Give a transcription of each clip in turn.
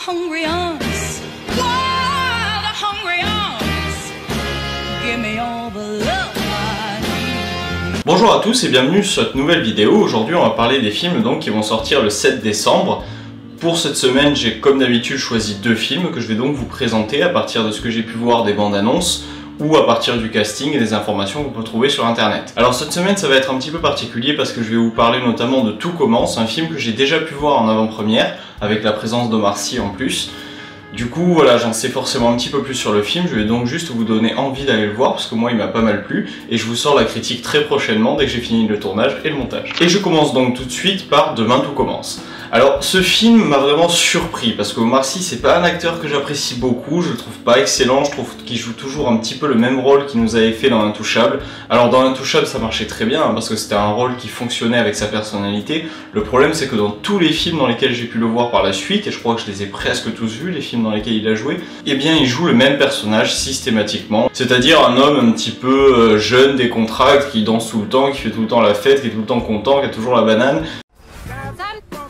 hungry arms, wild hungry arms, give me all the love I need. Bonjour à tous et bienvenue sur cette nouvelle vidéo. Aujourd'hui on va parler des films donc qui vont sortir le 7 décembre. Pour cette semaine, j'ai comme d'habitude choisi deux films que je vais donc vous présenter à partir de ce que j'ai pu voir des bandes annonces ou à partir du casting et des informations qu'on peut trouver sur internet. Alors cette semaine ça va être un petit peu particulier parce que je vais vous parler notamment de Tout commence, un film que j'ai déjà pu voir en avant-première avec la présence d'Omar Sy en plus. Du coup voilà, j'en sais forcément un petit peu plus sur le film, je vais donc juste vous donner envie d'aller le voir parce que moi il m'a pas mal plu et je vous sors la critique très prochainement dès que j'ai fini le tournage et le montage. Et je commence donc tout de suite par Demain tout commence. Alors ce film m'a vraiment surpris parce que Omar Sy c'est pas un acteur que j'apprécie beaucoup, je le trouve pas excellent, je trouve qu'il joue toujours un petit peu le même rôle qu'il nous avait fait dans Intouchable. Alors dans Intouchable ça marchait très bien parce que c'était un rôle qui fonctionnait avec sa personnalité. Le problème c'est que dans tous les films dans lesquels j'ai pu le voir par la suite, et je crois que je les ai presque tous vus, les films dans lesquels il a joué, eh bien il joue le même personnage systématiquement. C'est-à-dire un homme un petit peu jeune, décontracté, qui danse tout le temps, qui fait tout le temps la fête, qui est tout le temps content, qui a toujours la banane.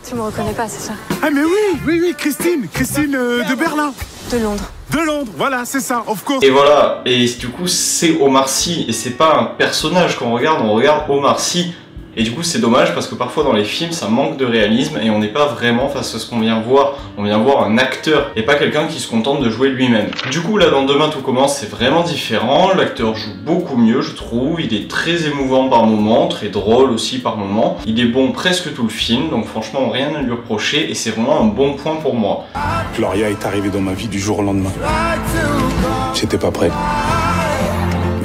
Tu me reconnais pas, c'est ça? Ah mais oui, Christine de Berlin. De Londres. De Londres, voilà, c'est ça, of course. Et voilà, et du coup c'est Omar Sy, et c'est pas un personnage qu'on regarde, on regarde Omar Sy. Et du coup c'est dommage parce que parfois dans les films ça manque de réalisme et on n'est pas vraiment face à ce qu'on vient voir. On vient voir un acteur et pas quelqu'un qui se contente de jouer lui-même. Du coup là dans Demain tout commence c'est vraiment différent, l'acteur joue beaucoup mieux je trouve, il est très émouvant par moments, très drôle aussi par moments. Il est bon presque tout le film donc franchement rien à lui reprocher et c'est vraiment un bon point pour moi. Gloria est arrivée dans ma vie du jour au lendemain. J'étais pas prêt.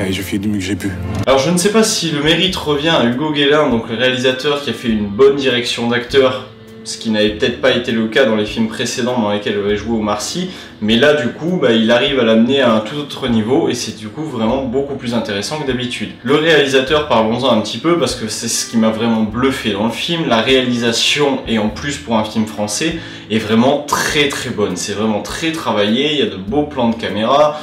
Et je fais du mieux que j'ai pu. Alors je ne sais pas si le mérite revient à Hugo Guélin, donc le réalisateur qui a fait une bonne direction d'acteur, ce qui n'avait peut-être pas été le cas dans les films précédents dans lesquels avait joué Omar Sy, mais là du coup il arrive à l'amener à un tout autre niveau et c'est du coup vraiment beaucoup plus intéressant que d'habitude. Le réalisateur, parlons-en un petit peu parce que c'est ce qui m'a vraiment bluffé dans le film. La réalisation, et en plus pour un film français, est vraiment très très bonne, c'est vraiment très travaillé, il y a de beaux plans de caméra.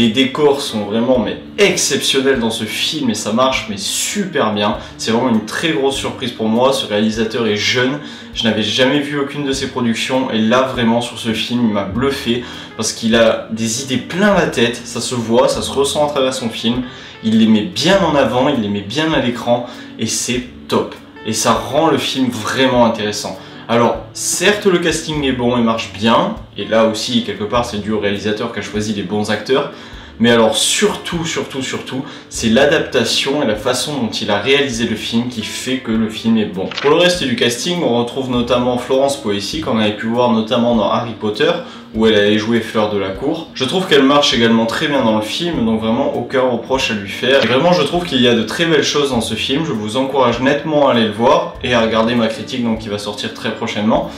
Les décors sont vraiment exceptionnels dans ce film et ça marche super bien. C'est vraiment une très grosse surprise pour moi. Ce réalisateur est jeune, je n'avais jamais vu aucune de ses productions et là vraiment sur ce film il m'a bluffé parce qu'il a des idées plein la tête, ça se voit, ça se ressent à travers son film. Il les met bien en avant, il les met bien à l'écran et c'est top. Et ça rend le film vraiment intéressant. Alors, certes le casting est bon et marche bien, et là aussi, quelque part, c'est dû au réalisateur qui a choisi les bons acteurs, mais alors surtout, c'est l'adaptation et la façon dont il a réalisé le film qui fait que le film est bon. Pour le reste du casting, on retrouve notamment Florence Poissy, qu'on avait pu voir notamment dans Harry Potter, où elle allait jouer Fleur de la Cour. Je trouve qu'elle marche également très bien dans le film, donc vraiment aucun reproche à lui faire. Et vraiment, je trouve qu'il y a de très belles choses dans ce film, je vous encourage nettement à aller le voir, et à regarder ma critique donc qui va sortir très prochainement.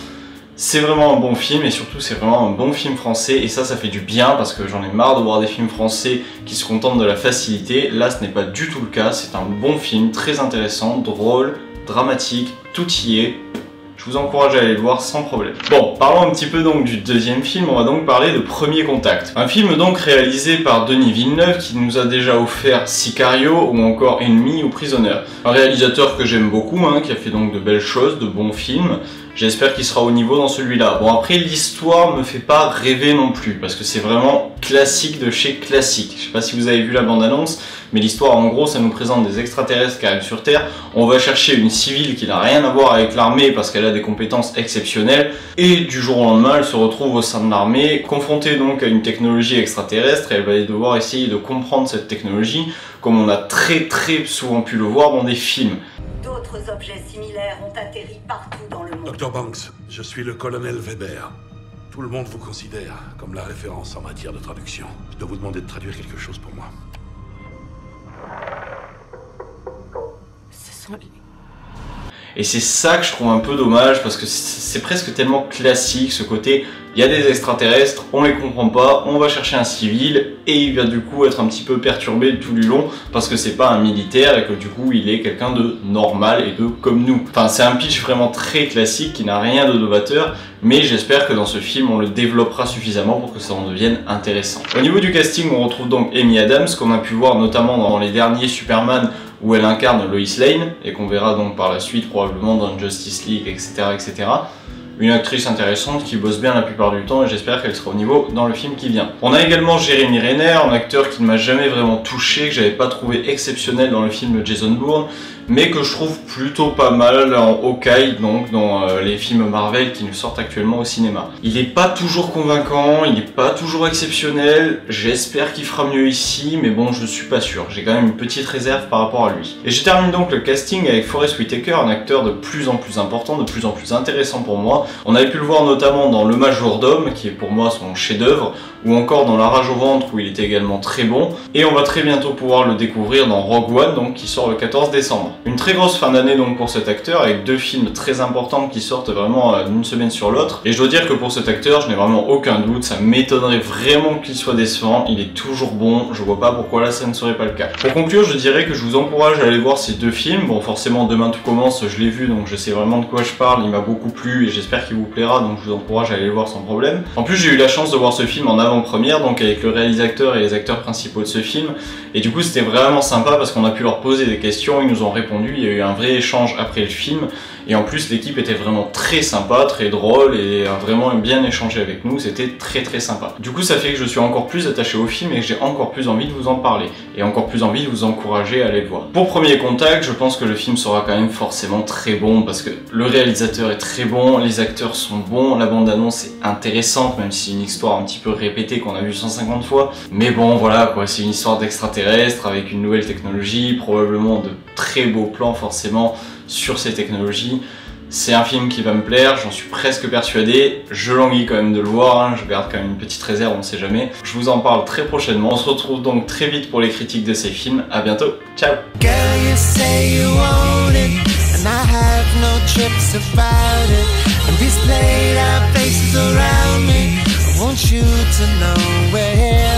C'est vraiment un bon film et surtout c'est vraiment un bon film français et ça fait du bien parce que j'en ai marre de voir des films français qui se contentent de la facilité. Là ce n'est pas du tout le cas, c'est un bon film, très intéressant, drôle, dramatique, tout y est. Je vous encourage à aller le voir sans problème. Bon, parlons un petit peu donc du deuxième film, on va donc parler de Premier Contact. Un film donc réalisé par Denis Villeneuve qui nous a déjà offert Sicario ou encore Ennemi ou Prisonnier. Un réalisateur que j'aime beaucoup, qui a fait donc de belles choses, de bons films. J'espère qu'il sera au niveau dans celui-là. Bon après l'histoire me fait pas rêver non plus parce que c'est vraiment classique de chez classique. Je sais pas si vous avez vu la bande-annonce, mais l'histoire en gros ça nous présente des extraterrestres qui arrivent sur Terre. On va chercher une civile qui n'a rien à voir avec l'armée parce qu'elle a des compétences exceptionnelles et du jour au lendemain elle se retrouve au sein de l'armée, confrontée donc à une technologie extraterrestre et elle va devoir essayer de comprendre cette technologie comme on a très souvent pu le voir dans des films. D'autres objets similaires ont atterri partout dans le monde. Dr. Banks, je suis le colonel Weber. Tout le monde vous considère comme la référence en matière de traduction. Je dois vous demander de traduire quelque chose pour moi. Ce sont les... Et c'est ça que je trouve un peu dommage parce que c'est presque tellement classique ce côté, il y a des extraterrestres, on les comprend pas, on va chercher un civil et il va du coup être un petit peu perturbé tout du long parce que c'est pas un militaire et que du coup il est quelqu'un de normal et de comme nous. Enfin c'est un pitch vraiment très classique qui n'a rien de novateur mais j'espère que dans ce film on le développera suffisamment pour que ça en devienne intéressant. Au niveau du casting on retrouve donc Amy Adams qu'on a pu voir notamment dans les derniers Superman où elle incarne Lois Lane, et qu'on verra donc par la suite probablement dans Justice League, etc. etc. Une actrice intéressante qui bosse bien la plupart du temps et j'espère qu'elle sera au niveau dans le film qui vient. On a également Jeremy Renner, un acteur qui ne m'a jamais vraiment touché, que j'avais pas trouvé exceptionnel dans le film de Jason Bourne, mais que je trouve plutôt pas mal en Hawkeye, donc dans les films Marvel qui nous sortent actuellement au cinéma. Il est pas toujours convaincant, il est pas toujours exceptionnel, j'espère qu'il fera mieux ici, mais bon, je suis pas sûr, j'ai quand même une petite réserve par rapport à lui. Et je termine donc le casting avec Forest Whitaker, un acteur de plus en plus important, de plus en plus intéressant pour moi. On avait pu le voir notamment dans Le Majordome, qui est pour moi son chef-d'œuvre, ou encore dans La Rage au ventre, où il était également très bon, et on va très bientôt pouvoir le découvrir dans Rogue One, donc qui sort le 14 décembre. Une très grosse fin d'année donc pour cet acteur, avec 2 films très importants qui sortent vraiment d'une semaine sur l'autre, et je dois dire que pour cet acteur, je n'ai vraiment aucun doute, ça m'étonnerait vraiment qu'il soit décevant, il est toujours bon, je vois pas pourquoi là ça ne serait pas le cas. Pour conclure, je dirais que je vous encourage à aller voir ces 2 films, bon forcément Demain tout commence, je l'ai vu, donc je sais vraiment de quoi je parle, il m'a beaucoup plu, et j'espère qu'il vous plaira, donc je vous encourage à aller le voir sans problème. En plus, j'ai eu la chance de voir ce film en avant-première, donc avec le réalisateur et les acteurs principaux de ce film, et du coup c'était vraiment sympa parce qu'on a pu leur poser des questions, ils nous ont répondu, il y a eu un vrai échange après le film, et en plus l'équipe était vraiment très sympa, très drôle, et a vraiment bien échangé avec nous, c'était très très sympa. Du coup ça fait que je suis encore plus attaché au film et que j'ai encore plus envie de vous en parler, et encore plus envie de vous encourager à aller le voir. Pour Premier Contact, je pense que le film sera quand même forcément très bon, parce que le réalisateur est très bon, les acteurs sont bons, la bande-annonce est intéressante, même si c'est une histoire un petit peu répétée qu'on a vue 150 fois, mais bon voilà quoi, c'est une histoire d'extraterrestre avec une nouvelle technologie, probablement de très beaux plans forcément sur ces technologies. C'est un film qui va me plaire, j'en suis presque persuadé, je languis quand même de le voir, hein, je garde quand même une petite réserve, on ne sait jamais. Je vous en parle très prochainement, on se retrouve donc très vite pour les critiques de ces films, à bientôt, ciao! Want you to know where